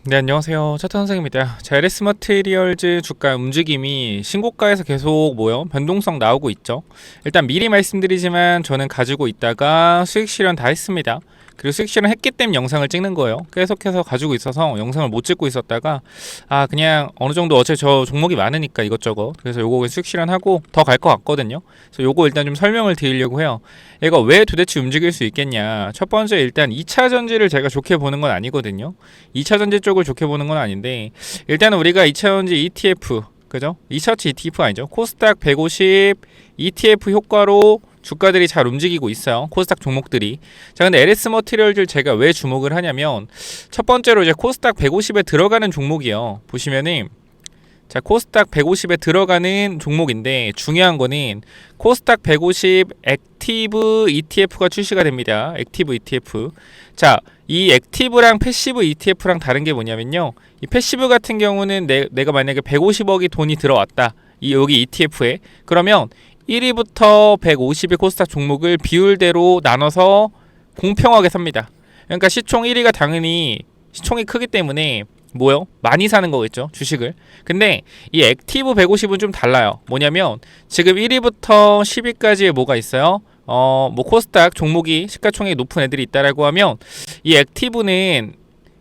네, 안녕하세요. 차트 선생입니다. 자, LS 머티리얼즈 주가 움직임이 신고가에서 계속 변동성 나오고 있죠. 일단 미리 말씀드리지만 저는 가지고 있다가 수익 실현 다 했습니다. 그리고 수익 실현 했기 때문에 영상을 찍는 거예요. 계속해서 가지고 있어서 영상을 못 찍고 있었다가 그냥 어느 정도 어차피 저 종목이 많으니까 이것저것 그래서 요거 수익 실현하고 더 갈 것 같거든요. 그래서 요거 일단 좀 설명을 드리려고 해요. 얘가 왜 도대체 움직일 수 있겠냐. 첫 번째 일단 2차 전지를 제가 좋게 보는 건 아니거든요. 2차 전지 쪽을 좋게 보는 건 아닌데 일단은 우리가 2차 전지 ETF 그죠? 2차 전지 ETF 아니죠. 코스닥 150 ETF 효과로 주가들이 잘 움직이고 있어요. 코스닥 종목들이. 자, 근데 LS 머티리얼즈 제가 왜 주목을 하냐면 첫 번째로 이제 코스닥 150에 들어가는 종목이요. 보시면은 자, 코스닥 150에 들어가는 종목인데 중요한 거는 코스닥 150 액티브 ETF가 출시가 됩니다. 액티브 ETF. 자, 이 액티브랑 패시브 ETF랑 다른 게 뭐냐면요. 이 패시브 같은 경우는 내가 만약에 150억이 돈이 들어왔다. 여기 ETF에. 그러면 1위부터 150의 코스닥 종목을 비율대로 나눠서 공평하게 삽니다. 그러니까 시총 1위가 당연히 시총이 크기 때문에 많이 사는 거겠죠, 주식을. 근데 이 액티브 150은 좀 달라요. 뭐냐면 지금 1위부터 10위까지에 뭐가 있어요? 코스닥 종목이 시가총액이 높은 애들이 있다라고 하면 이 액티브는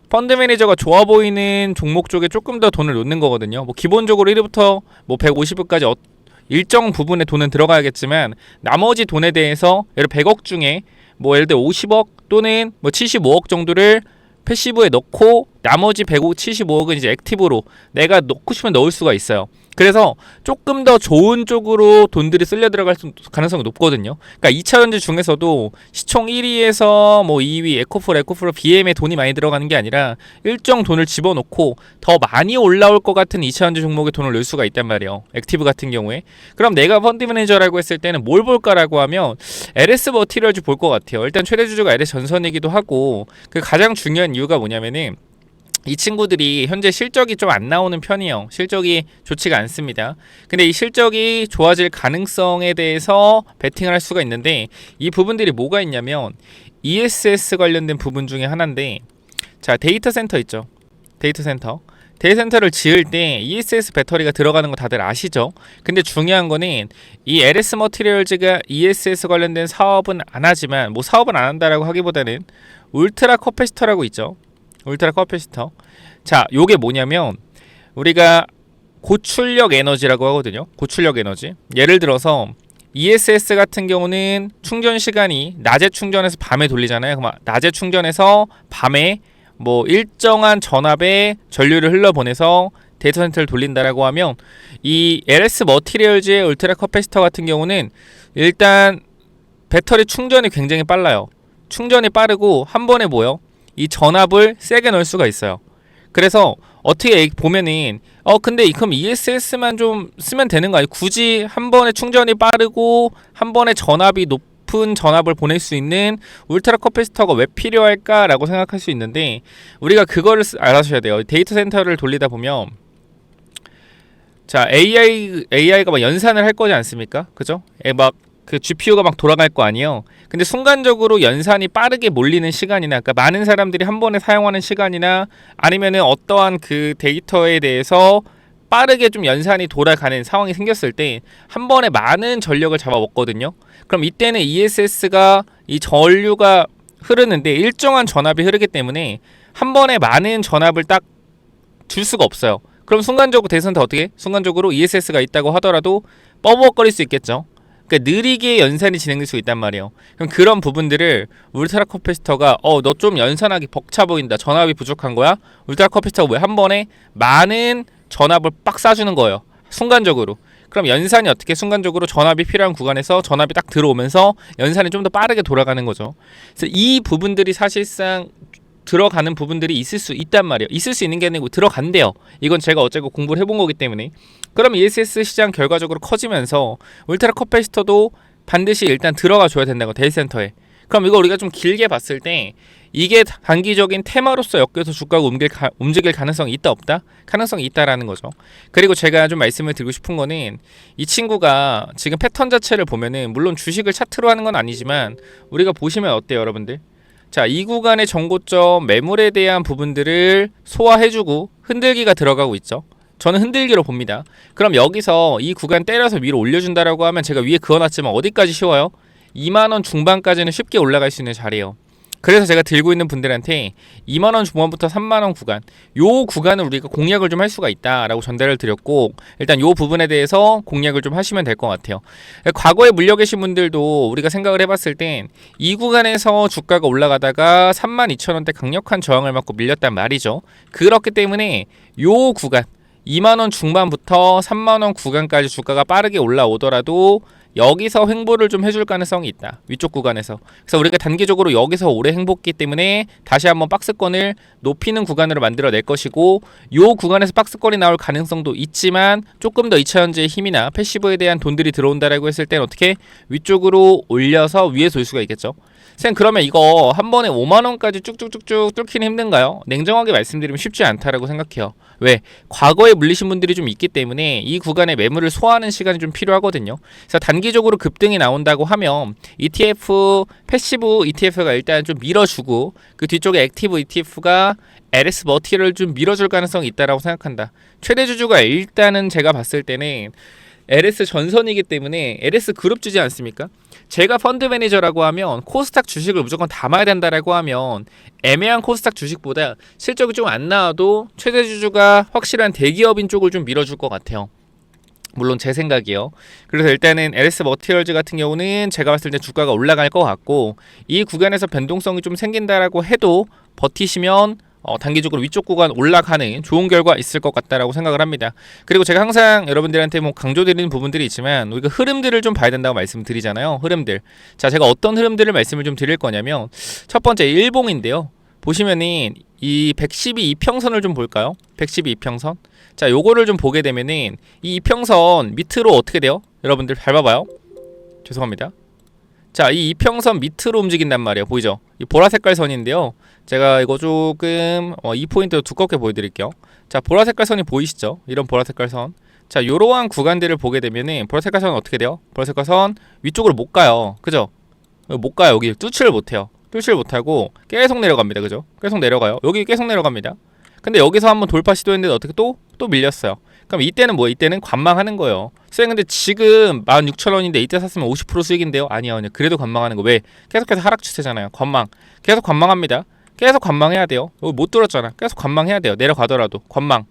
펀드 매니저가 좋아 보이는 종목 쪽에 조금 더 돈을 놓는 거거든요. 기본적으로 1위부터 150위까지 일정 부분의 돈은 들어가야겠지만 나머지 돈에 대해서 예를 100억 중에 예를 들어 50억 또는 75억 정도를 패시브에 넣고 나머지 175억은 이제 액티브로 내가 넣고 싶으면 넣을 수가 있어요. 그래서 조금 더 좋은 쪽으로 돈들이 쓸려 들어갈 가능성이 높거든요. 그러니까 2차 전지 중에서도 시총 1위에서 2위 에코프로 BM에 돈이 많이 들어가는 게 아니라 일정 돈을 집어넣고 더 많이 올라올 것 같은 2차 전지 종목에 돈을 넣을 수가 있단 말이에요. 액티브 같은 경우에. 그럼 내가 펀드 매니저라고 했을 때는 뭘 볼까라고 하면 LS 머티리얼즈 볼 것 같아요. 일단 최대 주주가 LS 전선이기도 하고 그 가장 중요한 이유가 뭐냐면은 이 친구들이 현재 실적이 좀 안 나오는 편이에요. 실적이 좋지가 않습니다. 근데 이 실적이 좋아질 가능성에 대해서 베팅을 할 수가 있는데 이 부분들이 뭐가 있냐면 ESS 관련된 부분 중에 하나인데 자, 데이터 센터 있죠. 데이터 센터를 지을 때 ESS 배터리가 들어가는 거 다들 아시죠? 근데 중요한 거는 이 LS 머티리얼즈가 ESS 관련된 사업은 안 하지만 사업은 안 한다라고 하기보다는 울트라 커패시터라고 있죠. 울트라 커패시터. 자, 요게 뭐냐면 우리가 고출력 에너지라고 하거든요. 고출력 에너지. 예를 들어서 ESS 같은 경우는 충전 시간이 낮에 충전해서 밤에 돌리잖아요. 그럼 낮에 충전해서 밤에 일정한 전압의 전류를 흘러보내서 데이터 센터를 돌린다라고 하면 이 LS 머티리얼즈의 울트라 커패시터 같은 경우는 일단 배터리 충전이 굉장히 빨라요. 충전이 빠르고 한 번에 이 전압을 세게 넣을 수가 있어요. 그래서 어떻게 보면은 근데 그럼 ESS만 좀 쓰면 되는 거 아니에요? 굳이 한 번에 충전이 빠르고 한 번에 전압이 높은 전압을 보낼 수 있는 울트라 커패시터가 왜 필요할까라고 생각할 수 있는데 우리가 그거를 알아셔야 돼요. 데이터 센터를 돌리다 보면 자, AI가 연산을 할 거지 않습니까? 그죠? 그 GPU가 돌아갈 거 아니에요. 근데 순간적으로 연산이 빠르게 몰리는 시간이나 그러니까 많은 사람들이 한 번에 사용하는 시간이나 아니면은 어떠한 그 데이터에 대해서 빠르게 좀 연산이 돌아가는 상황이 생겼을 때 한 번에 많은 전력을 잡아먹거든요. 그럼 이때는 ESS가 이 전류가 흐르는데 일정한 전압이 흐르기 때문에 한 번에 많은 전압을 딱 줄 수가 없어요. 그럼 순간적으로 대선도 어떻게? 순간적으로 ESS가 있다고 하더라도 뻐벅거릴 수 있겠죠. 그러니까 느리게 연산이 진행될 수 있단 말이에요. 그럼 그런 부분들을 울트라 커패시터가 너 좀 연산하기 벅차 보인다. 전압이 부족한 거야? 울트라 커패시터가 왜 한 번에 많은 전압을 빡 쏴주는 거예요. 순간적으로. 그럼 연산이 어떻게 순간적으로 전압이 필요한 구간에서 전압이 딱 들어오면서 연산이 좀 더 빠르게 돌아가는 거죠. 그래서 이 부분들이 사실상 들어가는 부분들이 있을 수 있단 말이에요. 있을 수 있는 게 아니고 들어간대요. 이건 제가 어쨌고 공부를 해본 거기 때문에. 그럼 ESS 시장 결과적으로 커지면서 울트라 커패시터도 반드시 일단 들어가 줘야 된다고 데이터 센터에. 그럼 이거 우리가 좀 길게 봤을 때 이게 단기적인 테마로서 엮여서 주가가 움직일 가능성이 있다 없다? 가능성이 있다라는 거죠. 그리고 제가 좀 말씀을 드리고 싶은 거는 이 친구가 지금 패턴 자체를 보면은 물론 주식을 차트로 하는 건 아니지만 우리가 보시면 어때요, 여러분들? 자, 이 구간의 정고점 매물에 대한 부분들을 소화해주고 흔들기가 들어가고 있죠. 저는 흔들기로 봅니다. 그럼 여기서 이 구간 때려서 위로 올려준다라고 하면 제가 위에 그어놨지만 어디까지 쉬워요? 2만원 중반까지는 쉽게 올라갈 수 있는 자리예요. 그래서 제가 들고 있는 분들한테 2만원 중반부터 3만원 구간, 요 구간을 우리가 공략을 좀 할 수가 있다라고 전달을 드렸고, 일단 요 부분에 대해서 공략을 좀 하시면 될 것 같아요. 과거에 물려 계신 분들도 우리가 생각을 해봤을 땐 이 구간에서 주가가 올라가다가 32,000원대 강력한 저항을 맞고 밀렸단 말이죠. 그렇기 때문에 요 구간 2만원 중반부터 3만원 구간까지 주가가 빠르게 올라오더라도 여기서 횡보를 좀 해줄 가능성이 있다. 위쪽 구간에서. 그래서 우리가 단기적으로 여기서 오래 횡보했기 때문에 다시 한번 박스권을 높이는 구간으로 만들어낼 것이고, 요 구간에서 박스권이 나올 가능성도 있지만 조금 더 2차전지의 힘이나 패시브에 대한 돈들이 들어온다라고 했을 땐 어떻게 위쪽으로 올려서 위에서 올 수가 있겠죠. 쌤, 그러면 이거 한 번에 5만원까지 쭉쭉쭉쭉 뚫기는 힘든가요? 냉정하게 말씀드리면 쉽지 않다라고 생각해요. 왜? 과거에 물리신 분들이 좀 있기 때문에 이 구간에 매물을 소화하는 시간이 좀 필요하거든요. 그래서 단기적으로 급등이 나온다고 하면 ETF, 패시브 ETF가 일단 좀 밀어주고 그 뒤쪽에 액티브 ETF가 LS 머티를 좀 밀어줄 가능성이 있다라고 생각한다. 최대 주주가 일단은 제가 봤을 때는 LS 전선이기 때문에 LS 그룹 주지 않습니까? 제가 펀드 매니저라고 하면 코스닥 주식을 무조건 담아야 된다라고 하면 애매한 코스닥 주식보다 실적이 좀 안 나와도 최대 주주가 확실한 대기업인 쪽을 좀 밀어줄 것 같아요. 물론 제 생각이요. 그래서 일단은 LS 머티리얼즈 같은 경우는 제가 봤을 때 주가가 올라갈 것 같고, 이 구간에서 변동성이 좀 생긴다라고 해도 버티시면 단기적으로 위쪽 구간 올라가는 좋은 결과 있을 것 같다라고 생각을 합니다. 그리고 제가 항상 여러분들한테 뭐 강조드리는 부분들이 있지만 우리가 흐름들을 좀 봐야 된다고 말씀드리잖아요. 흐름들. 자, 제가 어떤 흐름들을 말씀을 좀 드릴 거냐면, 첫 번째 일봉인데요. 보시면은 이 112 이평선을 좀 볼까요? 112 이평선. 자, 요거를 좀 보게 되면은 이 이평선 밑으로 어떻게 돼요? 여러분들 밟아봐요. 죄송합니다. 자, 이 이평선 밑으로 움직인단 말이에요. 보이죠? 이 보라색깔 선인데요. 제가 이거 조금 이 포인트 두껍게 보여드릴게요. 자, 보라색깔 선이 보이시죠? 이런 보라색깔 선. 자, 요러한 구간들을 보게 되면은 보라색깔 선은 어떻게 돼요? 보라색깔 선 위쪽으로 못 가요. 그죠? 못 가요. 여기 뚫지를 못해요. 뚫지를 못하고 계속 내려갑니다. 그죠? 계속 내려가요. 여기 계속 내려갑니다. 근데 여기서 한번 돌파 시도했는데 어떻게 또 밀렸어요. 그럼 이때는 뭐예요? 이때는 관망하는 거예요. 쌤, 근데 지금 16,000원인데 이때 샀으면 50% 수익인데요? 아니요. 그래도 관망하는 거. 왜? 계속해서 하락 추세잖아요. 관망. 계속 관망합니다. 계속 관망해야 돼요. 여기 못 뚫었잖아. 계속 관망해야 돼요. 내려가더라도 관망.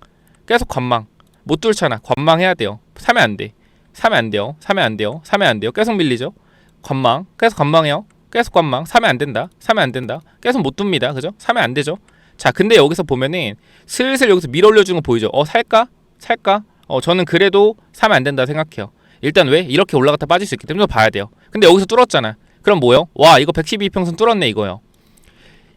계속 관망. 못 뚫잖아. 관망해야 돼요. 사면 안 돼. 사면 안 돼요. 사면 안 돼요. 사면 안 돼요. 계속 밀리죠. 관망. 계속 관망해요. 계속 관망. 사면 안 된다. 사면 안 된다. 계속 못 둡니다. 그죠? 사면 안 되죠. 자, 근데 여기서 보면은 슬슬 여기서 밀어 올려주는 거 보이죠? 살까? 살까? 저는 그래도 사면 안 된다 생각해요. 일단 왜? 이렇게 올라갔다 빠질 수 있기 때문에 봐야 돼요. 근데 여기서 뚫었잖아. 그럼 뭐요? 와, 이거 112평선 뚫었네 이거요.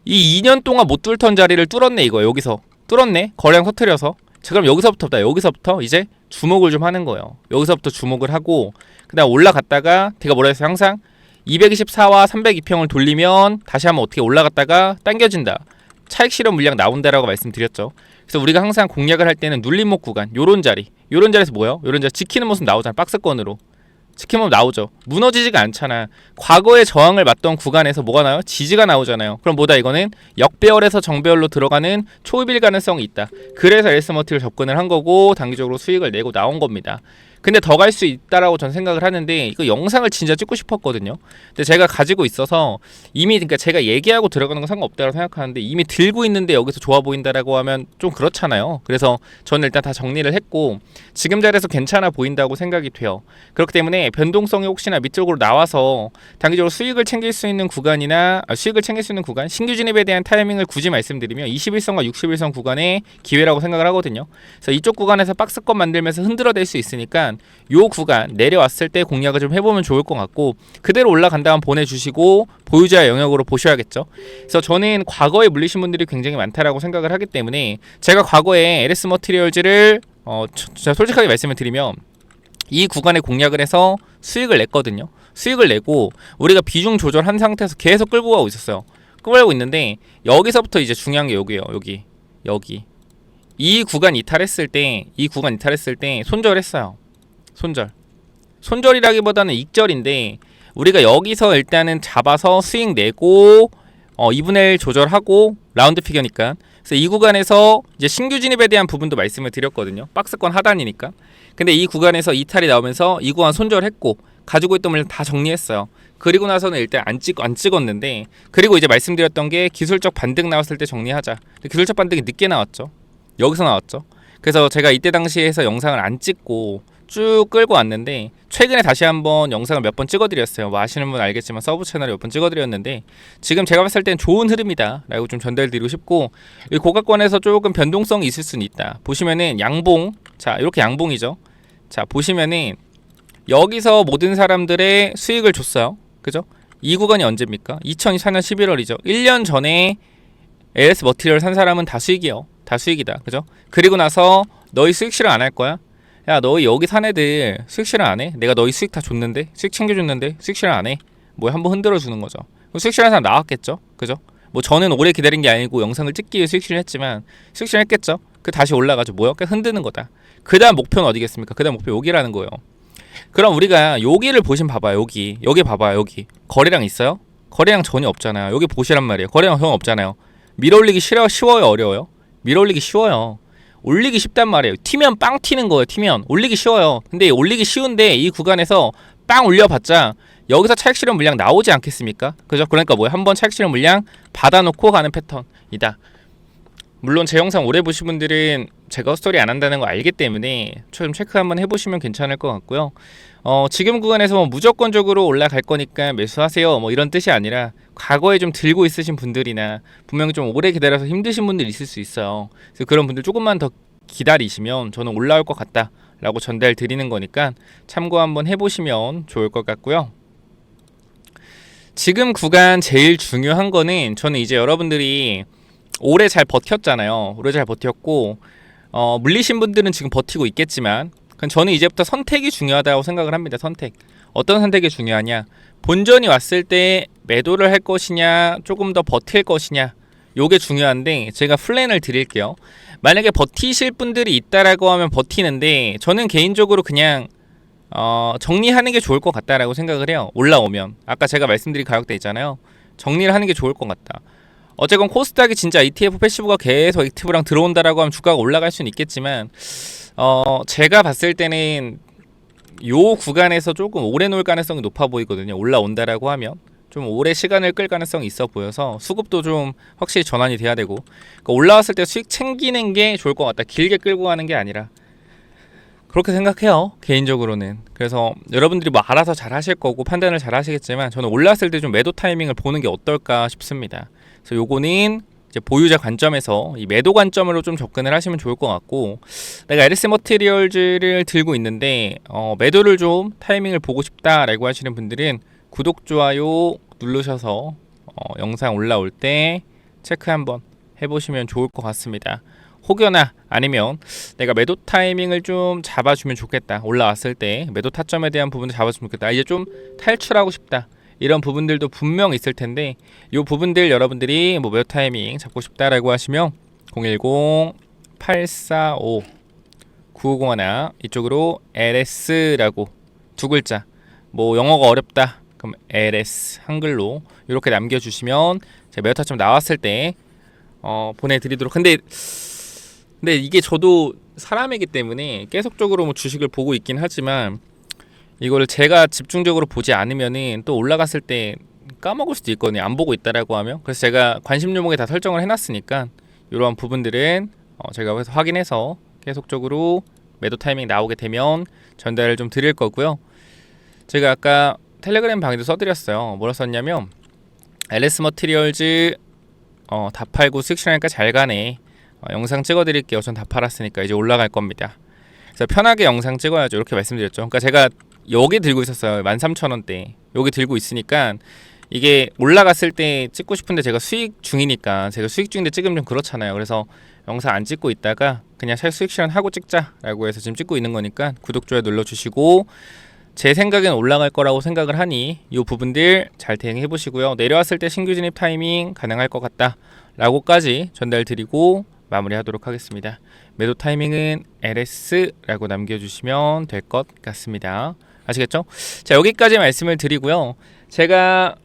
이 2년 동안 못 뚫던 자리를 뚫었네 이거. 여기서 뚫었네. 거래량 터트려서. 자, 그럼 여기서부터 이제 주목을 좀 하는 거예요. 여기서부터 주목을 하고, 그다음 올라갔다가 제가 뭐라 했어요? 항상 224와 302평을 돌리면 다시 한번 어떻게 올라갔다가 당겨진다. 차익 실현 물량 나온다라고 말씀드렸죠. 그래서 우리가 항상 공략을 할 때는 눌림목 구간, 요런 자리에서 뭐예요? 요런 자리 지키는 모습 나오잖아. 박스권으로 지키면 나오죠. 무너지지가 않잖아. 과거에 저항을 맞던 구간에서 뭐가 나요? 지지가 나오잖아요. 그럼 뭐다? 이거는 역배열에서 정배열로 들어가는 초입일 가능성이 있다. 그래서 LS머티를 접근을 한 거고 단기적으로 수익을 내고 나온 겁니다. 근데 더 갈 수 있다라고 전 생각을 하는데, 이거 영상을 진짜 찍고 싶었거든요. 근데 제가 가지고 있어서 이미, 그러니까 제가 얘기하고 들어가는 건 상관없다고 생각하는데 이미 들고 있는데 여기서 좋아 보인다라고 하면 좀 그렇잖아요. 그래서 저는 일단 다 정리를 했고 지금 자리에서 괜찮아 보인다고 생각이 돼요. 그렇기 때문에 변동성이 혹시나 밑쪽으로 나와서 단기적으로 수익을 챙길 수 있는 구간, 신규 진입에 대한 타이밍을 굳이 말씀드리면 21선과 61선 구간의 기회라고 생각을 하거든요. 그래서 이쪽 구간에서 박스권 만들면서 흔들어댈 수 있으니까 요 구간 내려왔을 때 공략을 좀 해보면 좋을 것 같고, 그대로 올라간다면 보내주시고 보유자 영역으로 보셔야겠죠. 그래서 저는 과거에 물리신 분들이 굉장히 많다라고 생각을 하기 때문에 제가 과거에 LS 머티리얼즈를 제가 솔직하게 말씀을 드리면 이 구간에 공략을 해서 수익을 냈거든요. 수익을 내고 우리가 비중 조절한 상태에서 계속 끌고 가고 있었어요. 끌고 가고 있는데 여기서부터 이제 중요한 게 여기예요. 여기 이 구간 이탈했을 때 손절했어요. 손절이라기보다는 익절인데 우리가 여기서 일단은 잡아서 수익 내고 2분의 1 조절하고 라운드 피겨니까. 그래서 이 구간에서 이제 신규 진입에 대한 부분도 말씀을 드렸거든요. 박스권 하단이니까. 근데 이 구간에서 이탈이 나오면서 이 구간 손절했고 가지고 있던 물량 다 정리했어요. 그리고 나서는 일단 안 찍었는데, 그리고 이제 말씀드렸던 게 기술적 반등 나왔을 때 정리하자. 기술적 반등이 늦게 나왔죠. 여기서 나왔죠. 그래서 제가 이때 당시에 해서 영상을 안 찍고 쭉 끌고 왔는데, 최근에 다시 한번 영상을 몇 번 찍어드렸어요. 뭐 아시는 분 알겠지만 서브 채널에 몇 번 찍어드렸는데, 지금 제가 봤을 땐 좋은 흐름이다 라고 좀 전달드리고 싶고, 이 고가권에서 조금 변동성이 있을 수는 있다. 보시면은 양봉, 자 이렇게 양봉이죠. 자 보시면은 여기서 모든 사람들의 수익을 줬어요. 그죠? 이 구간이 언제입니까? 2024년 11월이죠. 1년 전에 LS 머티리얼 산 사람은 다 수익이요. 다 수익이다. 그죠? 그리고 나서 너희 수익 실현 안 할 거야? 야 너희 여기 산 애들 수익 실현 안 해? 내가 너희 수익 다 줬는데? 수익 챙겨줬는데? 수익 실현 안 해? 뭐 한번 흔들어 주는 거죠. 수익 실현 사람 나왔겠죠? 그죠? 뭐 저는 오래 기다린 게 아니고 영상을 찍기 위해 수익 실현 했지만 수익 실현 했겠죠? 그 다시 올라가죠. 뭐요? 그냥 흔드는 거다. 그 다음 목표는 어디겠습니까? 그 다음 목표 여기라는 거예요. 그럼 우리가 여기를 보시면 봐봐요. 여기 봐봐요. 여기 거래량 있어요? 거래량 전혀 없잖아요. 여기 보시란 말이에요. 거래량 전혀 없잖아요. 밀어올리기 쉬워요? 어려워요? 밀어올리기 쉬워요. 올리기 쉽단 말이에요. 튀면 빵 튀는 거예요. 튀면 올리기 쉬워요. 근데 올리기 쉬운데 이 구간에서 빵 올려봤자 여기서 차익 실현 물량 나오지 않겠습니까? 그죠? 그러니까 뭐예요? 한번 차익 실현 물량 받아놓고 가는 패턴이다. 물론 제 영상 오래 보신 분들은 제가 헛소리 안 한다는 거 알기 때문에 좀 체크 한번 해보시면 괜찮을 것 같고요. 지금 구간에서 뭐 무조건적으로 올라갈 거니까 매수하세요 뭐 이런 뜻이 아니라, 과거에 좀 들고 있으신 분들이나 분명히 좀 오래 기다려서 힘드신 분들 있을 수 있어요. 그래서 그런 분들 조금만 더 기다리시면 저는 올라올 것 같다 라고 전달 드리는 거니까 참고 한번 해보시면 좋을 것 같고요. 지금 구간 제일 중요한 거는, 저는 이제 여러분들이 오래 잘 버텼잖아요. 오래 잘 버텼고 물리신 분들은 지금 버티고 있겠지만, 저는 이제부터 선택이 중요하다고 생각을 합니다. 선택. 어떤 선택이 중요하냐? 본전이 왔을 때 매도를 할 것이냐, 조금 더 버틸 것이냐, 요게 중요한데, 제가 플랜을 드릴게요. 만약에 버티실 분들이 있다라고 하면 버티는데, 저는 개인적으로 그냥 정리하는 게 좋을 것 같다라고 생각을 해요. 올라오면 아까 제가 말씀드린 가격대 있잖아요. 정리를 하는 게 좋을 것 같다. 어쨌건 코스닥이 진짜 ETF 패시브가 계속 액티브랑 들어온다라고 하면 주가가 올라갈 수는 있겠지만, 제가 봤을 때는 요 구간에서 조금 오래 놀 가능성이 높아 보이거든요. 올라온다라고 하면 좀 오래 시간을 끌 가능성이 있어 보여서 수급도 좀 확실히 전환이 돼야 되고, 그러니까 올라왔을 때 수익 챙기는 게 좋을 것 같다. 길게 끌고 가는 게 아니라. 그렇게 생각해요, 개인적으로는. 그래서 여러분들이 뭐 알아서 잘 하실 거고 판단을 잘 하시겠지만, 저는 올랐을 때 좀 매도 타이밍을 보는 게 어떨까 싶습니다. 그래서 요거는 이제 보유자 관점에서 이 매도 관점으로 좀 접근을 하시면 좋을 것 같고, 내가 LS 머티리얼즈를 들고 있는데 매도를 좀 타이밍을 보고 싶다라고 하시는 분들은 구독, 좋아요 누르셔서 영상 올라올 때 체크 한번 해보시면 좋을 것 같습니다. 혹여나 아니면 내가 매도 타이밍을 좀 잡아주면 좋겠다, 올라왔을 때 매도 타점에 대한 부분을 잡아주면 좋겠다, 이제 좀 탈출하고 싶다, 이런 부분들도 분명 있을 텐데, 이 부분들 여러분들이 뭐 매도 타이밍 잡고 싶다라고 하시면 010-845-9501 이쪽으로 LS라고 두 글자, 뭐 영어가 어렵다 그럼 LS 한글로 이렇게 남겨주시면 제가 매도 타점 나왔을 때 보내드리도록. 근데 이게 저도 사람이기 때문에 계속적으로 뭐 주식을 보고 있긴 하지만, 이거를 제가 집중적으로 보지 않으면은 또 올라갔을 때 까먹을 수도 있거든요. 안 보고 있다라고 하면. 그래서 제가 관심 종목에 다 설정을 해놨으니까 이러한 부분들은 제가 그래서 확인해서 계속적으로 매도 타이밍 나오게 되면 전달을 좀 드릴 거고요. 제가 아까 텔레그램 방에도 써드렸어요. 뭐라 썼냐면, LS 머티리얼즈 다 팔고 수익 실현하니까 잘 가네. 영상 찍어드릴게요. 전 다 팔았으니까 이제 올라갈 겁니다. 그래서 편하게 영상 찍어야죠. 이렇게 말씀드렸죠. 그러니까 제가 여기 들고 있었어요. 13,000원대 여기 들고 있으니까, 이게 올라갔을 때 찍고 싶은데 제가 수익 중이니까, 제가 수익 중인데 찍으면 좀 그렇잖아요. 그래서 영상 안 찍고 있다가 그냥 수익 실현하고 찍자라고 해서 지금 찍고 있는 거니까 구독, 좋아요 눌러주시고, 제 생각엔 올라갈 거라고 생각을 하니 이 부분들 잘 대응해 보시고요. 내려왔을 때 신규 진입 타이밍 가능할 것 같다 라고까지 전달 드리고 마무리하도록 하겠습니다. 매도 타이밍은 LS라고 남겨주시면 될 것 같습니다. 아시겠죠? 자, 여기까지 말씀을 드리고요. 제가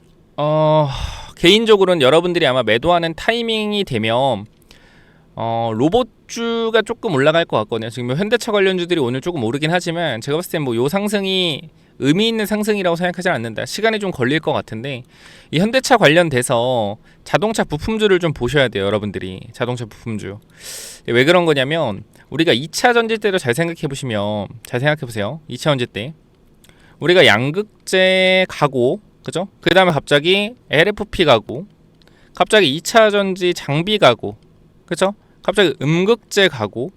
개인적으로는 여러분들이 아마 매도하는 타이밍이 되면 로봇주가 조금 올라갈 것 같거든요. 지금 현대차 관련주들이 오늘 조금 오르긴 하지만 제가 봤을 땐 뭐 요 상승이 의미 있는 상승이라고 생각하지 않는다. 시간이 좀 걸릴 것 같은데 이 현대차 관련돼서 자동차 부품주를 좀 보셔야 돼요. 여러분들이 자동차 부품주 왜 그런 거냐면 우리가 2차 전지 때도 잘 생각해 보시면 잘 생각해 보세요. 2차 전지 때 우리가 양극재 가고 그죠? 그 다음에 갑자기 LFP 가고 갑자기 2차 전지 장비 가고 그죠? 갑자기 음극재 가고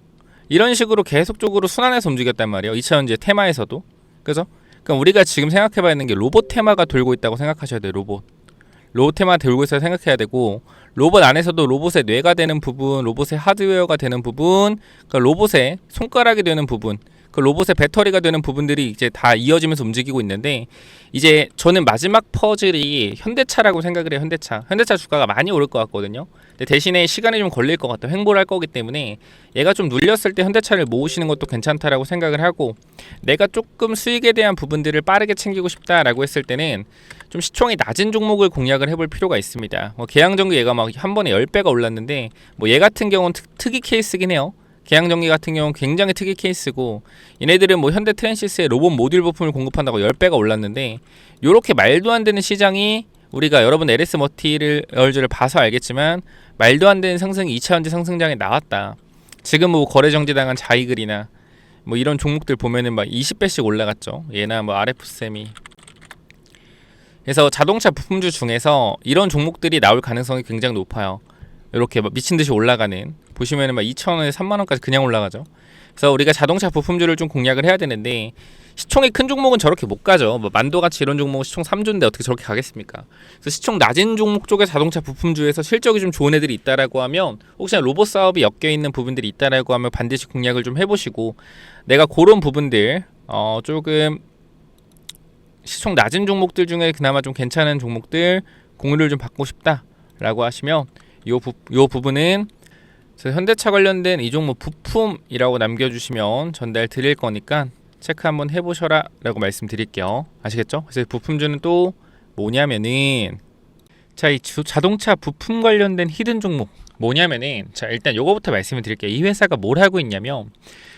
이런 식으로 계속적으로 순환해서 움직였단 말이에요. 2차 전지 테마에서도 그죠? 그럼 우리가 지금 생각해봐야 하는 게 로봇 테마가 돌고 있다고 생각하셔야 돼요. 로봇 테마 돌고 있어야 생각해야 되고 로봇 안에서도 로봇의 뇌가 되는 부분, 로봇의 하드웨어가 되는 부분, 그러니까 로봇의 손가락이 되는 부분, 그 로봇의 배터리가 되는 부분들이 이제 다 이어지면서 움직이고 있는데 이제 저는 마지막 퍼즐이 현대차라고 생각을 해요. 현대차 주가가 많이 오를 것 같거든요. 근데 대신에 시간이 좀 걸릴 것 같아요. 횡보를 할 거기 때문에 얘가 좀 눌렸을 때 현대차를 모으시는 것도 괜찮다라고 생각을 하고 내가 조금 수익에 대한 부분들을 빠르게 챙기고 싶다라고 했을 때는 좀 시총이 낮은 종목을 공략을 해볼 필요가 있습니다. 계양전기 얘가 막 한 번에 10배가 올랐는데 뭐 얘 같은 경우는 특이 케이스긴 해요. 계양전기 같은 경우는 굉장히 특이 케이스고 얘네들은 뭐 현대 트랜시스의 로봇 모듈 부품을 공급한다고 10배가 올랐는데 요렇게 말도 안 되는 시장이 우리가 여러분 LS 머티리얼즈를 봐서 알겠지만 말도 안 되는 상승이 2차 전지 상승장에 나왔다. 지금 뭐 거래 정지당한 자이글이나 뭐 이런 종목들 보면은 막 20배씩 올라갔죠. 얘나 뭐 RF세미. 그래서 자동차 부품주 중에서 이런 종목들이 나올 가능성이 굉장히 높아요. 이렇게 미친 듯이 올라가는 보시면은 막 2,000원에 3만원까지 그냥 올라가죠. 그래서 우리가 자동차 부품주를 좀 공략을 해야 되는데 시총이 큰 종목은 저렇게 못 가죠. 뭐 만도같이 이런 종목은 시총 3조인데 어떻게 저렇게 가겠습니까? 그래서 시총 낮은 종목 쪽에 자동차 부품주에서 실적이 좀 좋은 애들이 있다라고 하면 혹시나 로봇 사업이 엮여 있는 부분들이 있다라고 하면 반드시 공략을 좀 해보시고 내가 그런 부분들 조금 시총 낮은 종목들 중에 그나마 좀 괜찮은 종목들 공유를 좀 받고 싶다라고 하시면 요 부분은 현대차 관련된 이 종목 부품이라고 남겨주시면 전달 드릴 거니까 체크 한번 해보셔라 라고 말씀드릴게요. 아시겠죠? 그래서 부품주는 또 뭐냐면은 자, 이 자동차 부품 관련된 히든 종목 뭐냐면은 자 일단 요거부터 말씀을 드릴게요. 이 회사가 뭘 하고 있냐면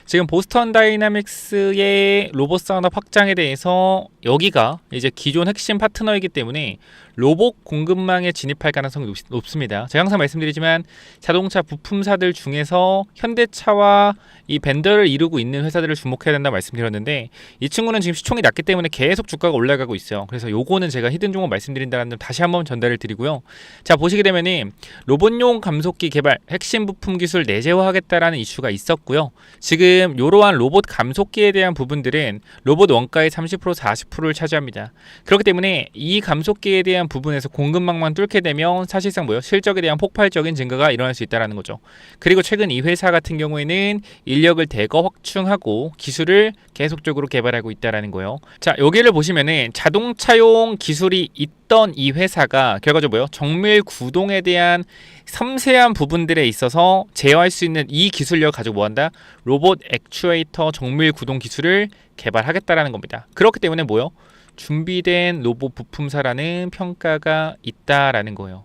지금 보스턴 다이나믹스의 로봇 산업 확장에 대해서 여기가 이제 기존 핵심 파트너이기 때문에 로봇 공급망에 진입할 가능성이 높습니다. 제가 항상 말씀드리지만 자동차 부품사들 중에서 현대차와 이 벤더를 이루고 있는 회사들을 주목해야 된다 말씀드렸는데 이 친구는 지금 시총이 낮기 때문에 계속 주가가 올라가고 있어요. 그래서 요거는 제가 히든 종목 말씀드린다는 점 다시 한번 전달을 드리고요. 자 보시게 되면은 로봇용 감속기 개발 핵심 부품 기술 내재화하겠다라는 이슈가 있었고요. 지금 이러한 로봇 감속기에 대한 부분들은 로봇 원가의 30% 40%를 차지합니다. 그렇기 때문에 이 감속기에 대한 부분에서 공급망만 뚫게 되면 사실상 뭐요? 실적에 대한 폭발적인 증가가 일어날 수 있다는 거죠. 그리고 최근 이 회사 같은 경우에는 인력을 대거 확충하고 기술을 계속적으로 개발하고 있다는 거예요. 자 여기를 보시면은 자동차용 기술이 있던 이 회사가 결과적으로 뭐요? 정밀 구동에 대한 섬세한 부분들에 있어서 제어할 수 있는 이 기술력을 가지고 뭐한다? 로봇 액추에이터 정밀 구동 기술을 개발하겠다라는 겁니다. 그렇기 때문에 뭐요? 준비된 로봇 부품사라는 평가가 있다라는 거예요.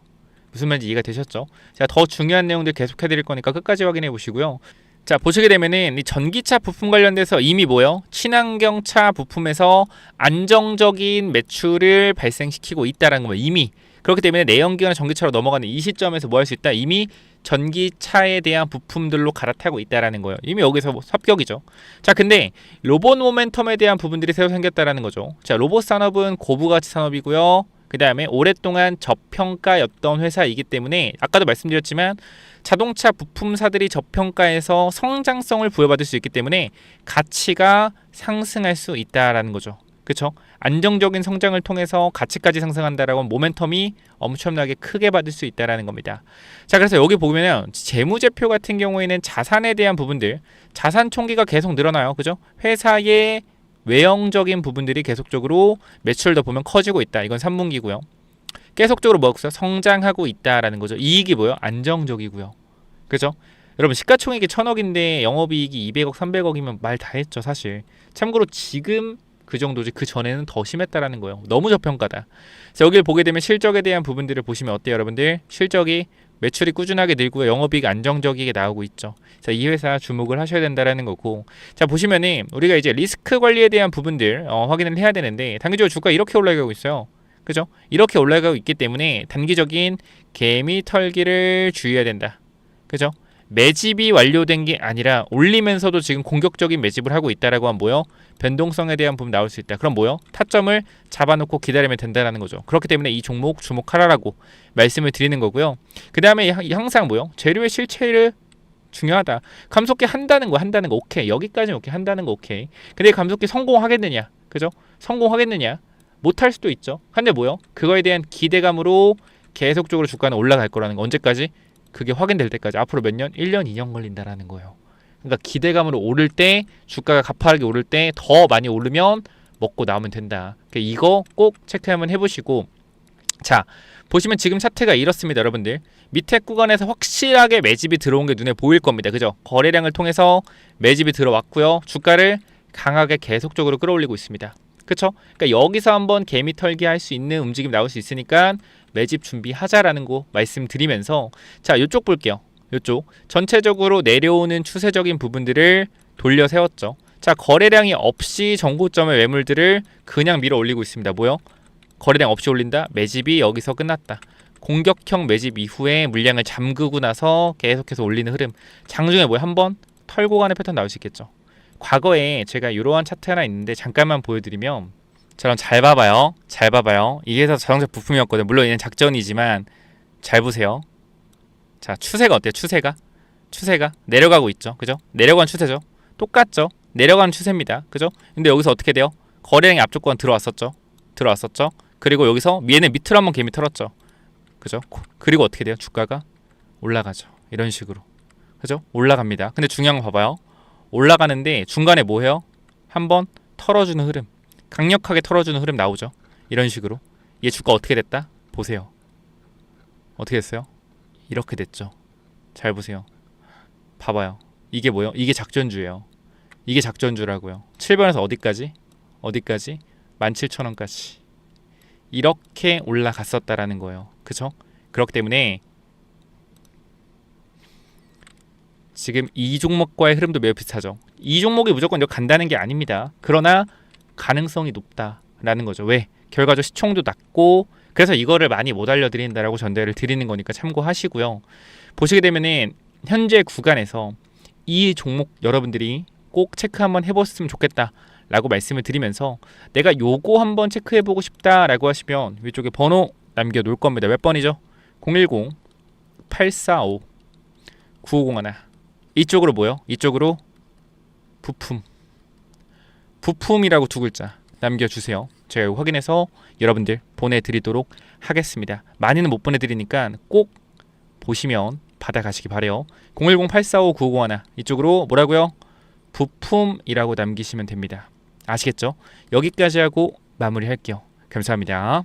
무슨 말인지 이해가 되셨죠? 제가 더 중요한 내용들 계속 해드릴 거니까 끝까지 확인해 보시고요. 자 보시게 되면은 이 전기차 부품 관련돼서 이미 뭐요? 친환경차 부품에서 안정적인 매출을 발생시키고 있다라는 거예요. 이미. 그렇기 때문에 내연기관 전기차로 넘어가는 이 시점에서 뭐 할 수 있다? 이미 전기차에 대한 부품들로 갈아타고 있다라는 거예요. 이미 여기서 뭐 합격이죠. 자, 근데 로봇 모멘텀에 대한 부분들이 새로 생겼다라는 거죠. 자, 로봇 산업은 고부가치 산업이고요. 그 다음에 오랫동안 저평가였던 회사이기 때문에 아까도 말씀드렸지만 자동차 부품사들이 저평가에서 성장성을 부여받을 수 있기 때문에 가치가 상승할 수 있다라는 거죠. 그렇죠? 안정적인 성장을 통해서 가치까지 상승한다라고 하면 모멘텀이 엄청나게 크게 받을 수 있다라는 겁니다. 자, 그래서 여기 보면은 재무제표 같은 경우에는 자산에 대한 부분들, 자산 총기가 계속 늘어나요. 그죠? 회사의 외형적인 부분들이 계속적으로 매출도 보면 커지고 있다. 이건 3분기고요. 계속적으로 뭐였어요? 성장하고 있다라는 거죠. 이익이 뭐요? 안정적이고요. 그죠? 여러분 시가총액이 1,000억인데 영업이익이 200억, 300억이면 말 다 했죠, 사실. 참고로 지금 그 정도지 그 전에는 더 심했다라는 거예요. 너무 저평가다. 그래서 여기를 보게 되면 실적에 대한 부분들을 보시면 어때요, 여러분들? 실적이 매출이 꾸준하게 늘고요. 영업이익 안정적이게 나오고 있죠. 자, 이 회사 주목을 하셔야 된다라는 거고. 자, 보시면은 우리가 이제 리스크 관리에 대한 부분들 확인을 해야 되는데 단기적으로 주가 이렇게 올라가고 있어요. 그죠? 이렇게 올라가고 있기 때문에 단기적인 개미 털기를 주의해야 된다. 그죠? 매집이 완료된 게 아니라 올리면서도 지금 공격적인 매집을 하고 있다라고 하면 뭐요? 변동성에 대한 부분 나올 수 있다. 그럼 뭐요? 타점을 잡아놓고 기다리면 된다라는 거죠. 그렇기 때문에 이 종목 주목하라라고 말씀을 드리는 거고요. 그 다음에 항상 뭐요? 재료의 실체를 중요하다. 감속기 한다는 거 오케이. 여기까지는 오케이. 한다는 거 오케이. 근데 감속기 성공하겠느냐? 그죠? 성공하겠느냐? 못할 수도 있죠. 근데 뭐요? 그거에 대한 기대감으로 계속적으로 주가는 올라갈 거라는 거. 언제까지? 그게 확인될 때까지. 앞으로 몇 년? 1년, 2년 걸린다라는 거예요. 그러니까 기대감으로 오를 때, 주가가 가파르게 오를 때 더 많이 오르면 먹고 나오면 된다. 그러니까 이거 꼭 체크 한번 해보시고. 자, 보시면 지금 차트가 이렇습니다, 여러분들. 밑에 구간에서 확실하게 매집이 들어온 게 눈에 보일 겁니다. 그죠? 거래량을 통해서 매집이 들어왔고요. 주가를 강하게 계속적으로 끌어올리고 있습니다. 그쵸? 그러니까 여기서 한번 개미 털기 할 수 있는 움직임 나올 수 있으니까 매집 준비하자라는 거 말씀드리면서, 자, 이쪽 볼게요. 이쪽 전체적으로 내려오는 추세적인 부분들을 돌려 세웠죠. 자, 거래량이 없이 정고점의 매물들을 그냥 밀어 올리고 있습니다. 뭐요? 거래량 없이 올린다? 매집이 여기서 끝났다. 공격형 매집 이후에 물량을 잠그고 나서 계속해서 올리는 흐름. 장중에 뭐야? 한번 털고 가는 패턴 나올 수 있겠죠. 과거에 제가 이러한 차트 하나 있는데 잠깐만 보여드리면, 저랑 잘 봐봐요. 잘 봐봐요. 이게 다 자동차 부품이었거든요. 물론 얘는 작전이지만 잘 보세요. 자, 추세가 어때요? 추세가 내려가고 있죠. 그죠? 내려가는 추세죠. 똑같죠? 내려가는 추세입니다. 그죠? 근데 여기서 어떻게 돼요? 거래량이 앞쪽 구간 들어왔었죠. 그리고 여기서 얘는 밑으로 한번 개미 털었죠. 그죠? 그리고 어떻게 돼요? 주가가 올라가죠. 이런 식으로. 그죠? 올라갑니다. 근데 중요한 거 봐봐요. 올라가는데 중간에 뭐 해요? 한번 털어주는 흐름. 강력하게 털어주는 흐름 나오죠. 이런 식으로. 얘 주가 어떻게 됐다? 보세요. 어떻게 됐어요? 이렇게 됐죠. 잘 보세요. 봐봐요. 이게 뭐예요? 이게 작전주예요. 이게 작전주라고요. 7번에서 어디까지? 17,000원까지. 이렇게 올라갔었다라는 거예요. 그쵸? 그렇기 때문에 지금 이 종목과의 흐름도 매우 비슷하죠. 이 종목이 무조건 여기 간다는 게 아닙니다. 그러나 가능성이 높다라는 거죠. 왜? 결과적 시총도 낮고, 그래서 이거를 많이 못 알려드린다라고 전달을 드리는 거니까 참고하시고요. 보시게 되면은 현재 구간에서 이 종목 여러분들이 꼭 체크 한번 해봤으면 좋겠다라고 말씀을 드리면서, 내가 요거 한번 체크해보고 싶다라고 하시면 위쪽에 번호 남겨놓을 겁니다. 몇 번이죠? 010-845-9501. 이쪽으로 뭐요? 이쪽으로 부품이라고 두 글자 남겨주세요. 제가 확인해서 여러분들 보내드리도록 하겠습니다. 많이는 못 보내드리니까 꼭 보시면 받아가시기 바래요. 010-845-9501 이쪽으로 뭐라고요? 부품이라고 남기시면 됩니다. 아시겠죠? 여기까지 하고 마무리할게요. 감사합니다.